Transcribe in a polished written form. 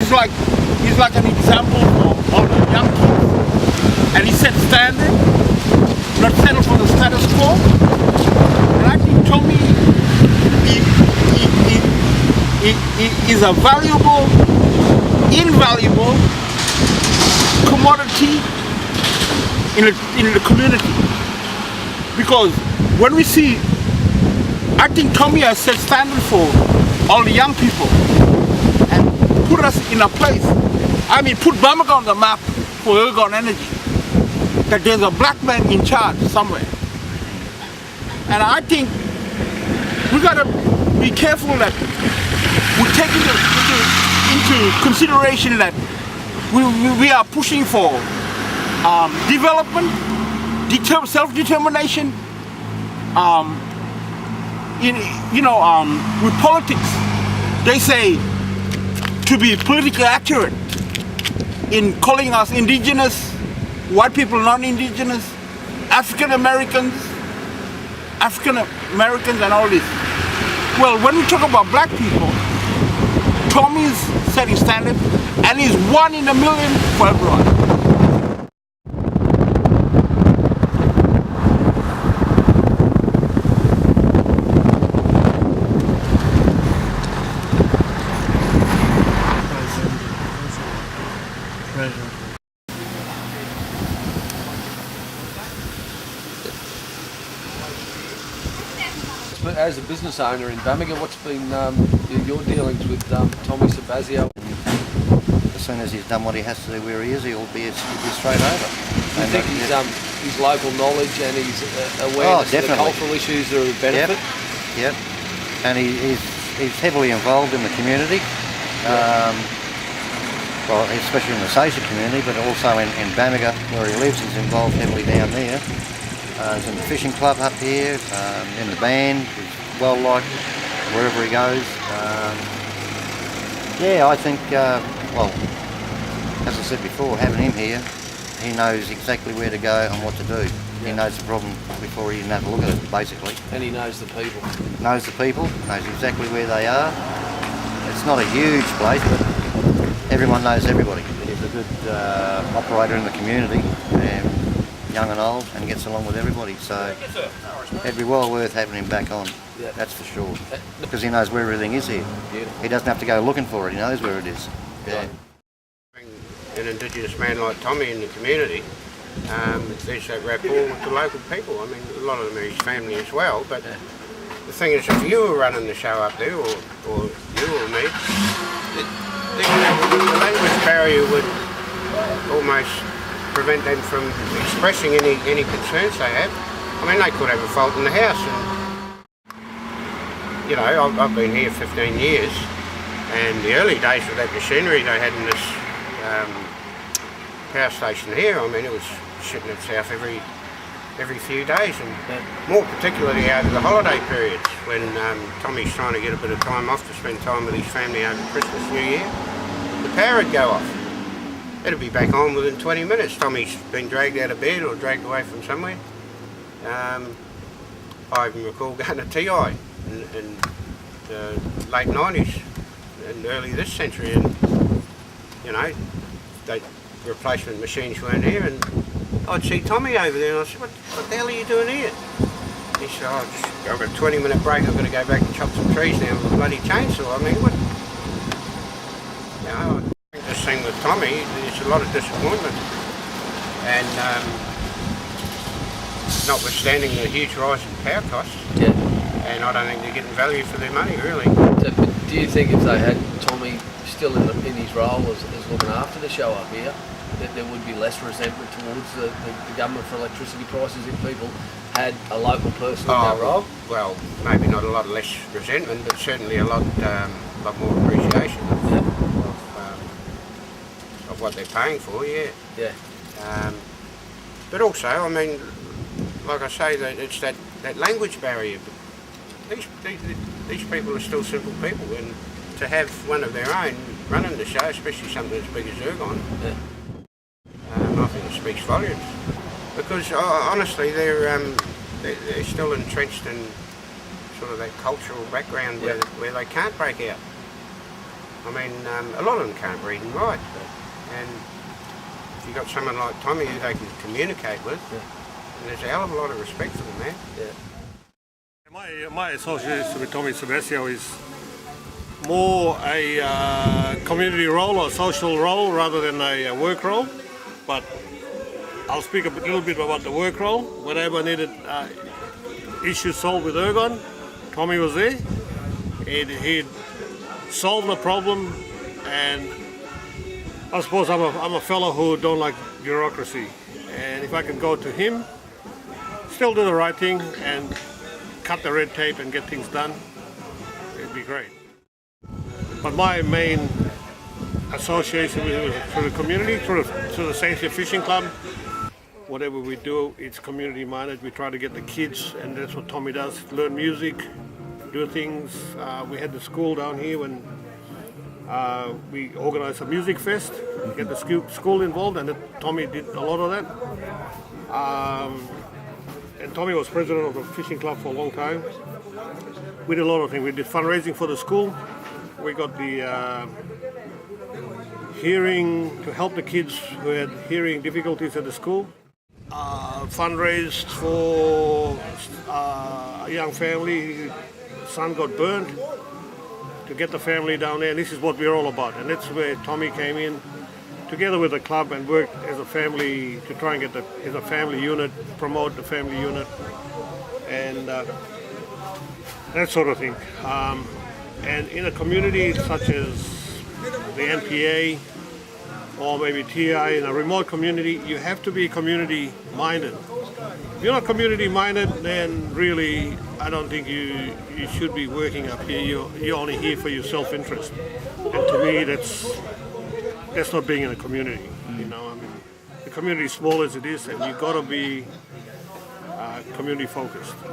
he's like an example of the young kids, and he set standard, not settle for the status quo. And I think Tommy is a valuable, invaluable commodity in the community, because when we see, I think Tommy has set standard for all the young people and put us in a place. I mean, put Bamaga on the map for Ergon Energy, that there's a black man in charge somewhere. And I think we gotta be careful that we take into consideration that we are pushing for development, self-determination. With politics, they say to be politically accurate in calling us indigenous, white people non-indigenous, African Americans and all this. Well, when we talk about black people, Tommy's setting standard, and he's one in a million for everyone. As a business owner in Bamaga, what's been your dealings with Tommy Sabazio? As soon as he's done what he has to do where he is, he'll be straight over. Do you think his local knowledge and his awareness of the cultural issues are a benefit? Yep. And he's heavily involved in the community, well, especially in the Sasha community, but also in Bamaga where he lives. He's involved heavily down there. He's in the fishing club up here, in the band. He's well liked wherever he goes. I think, well, as I said before, having him here, he knows exactly where to go and what to do. Yeah. He knows the problem before he even has a look at it, basically. And he knows the people. Knows the people, knows exactly where they are. It's not a huge place, but everyone knows everybody. He's a good operator in the community. Young and old, and gets along with everybody, so it'd be well worth having him back on, that's for sure, because he knows where everything is here. He doesn't have to go looking for it, he knows where it is. Yeah. An Indigenous man like Tommy in the community, there's that rapport with the local people. I mean, a lot of them are his family as well, but the thing is, if you were running the show up there, or you or me, the language barrier would almost prevent them from expressing any concerns they have. I mean, they could have a fault in the house, and I've been here 15 years, and the early days with that machinery they had in this power station here, I mean, it was shitting itself every few days, and more particularly over the holiday periods when Tommy's trying to get a bit of time off to spend time with his family over Christmas, New Year. The power would go off. It'll be back on within 20 minutes. Tommy's been dragged out of bed or dragged away from somewhere. I even recall going to TI in the late 90s and early this century, and the replacement machines weren't here, and I'd see Tommy over there and I said, what the hell are you doing here? He said, I've got a 20-minute break, I've got to go back and chop some trees now with a bloody chainsaw. I mean, what? I think this thing with Tommy, there's a lot of disappointment, and notwithstanding the huge rise in power costs, and I don't think they're getting value for their money, really. So, do you think if they had Tommy still in his role as looking after the show up here, that there would be less resentment towards the government for electricity prices if people had a local person in that role? Well, maybe not a lot less resentment, but certainly a lot more appreciation of what they're paying for, but also, I mean, like I say, that it's that language barrier. These people are still simple people, and to have one of their own running the show, especially something as big as Ergon, I think it speaks volumes. Because honestly, they're still entrenched in sort of that cultural background where they can't break out. I mean, a lot of them can't read and write, and if you've got someone like Tommy who they can communicate with, there's a hell of a lot of respect for them, man. Yeah. My association with Tommy Sebastio is more a community role or social role rather than a work role. But I'll speak a little bit about the work role. Whenever I needed issues solved with Ergon, Tommy was there. He'd solve the problem, and I suppose I'm a fellow who don't like bureaucracy. And if I can go to him, still do the right thing and cut the red tape and get things done, it'd be great. But my main association with it was through the community, through the Saintfield Fishing Club. Whatever we do, it's community minded. We try to get the kids, and that's what Tommy does, learn music, do things. We had the school down here when we organised a music fest, get the school involved, and Tommy did a lot of that. And Tommy was president of the fishing club for a long time. We did a lot of things. We did fundraising for the school. We got the hearing to help the kids who had hearing difficulties at the school. Fundraised for a young family. His son got burned, to get the family down there. And this is what we're all about. And that's where Tommy came in, together with the club, and worked as a family to try and get as a family unit, promote the family unit, and that sort of thing. And in a community such as the NPA or maybe TI, in a remote community, you have to be community minded. If you're not community minded, then really I don't think you should be working up here. You're only here for your self-interest. And to me, that's not being in a community. You know, I mean, the community is small as it is, and you've got to be community focused.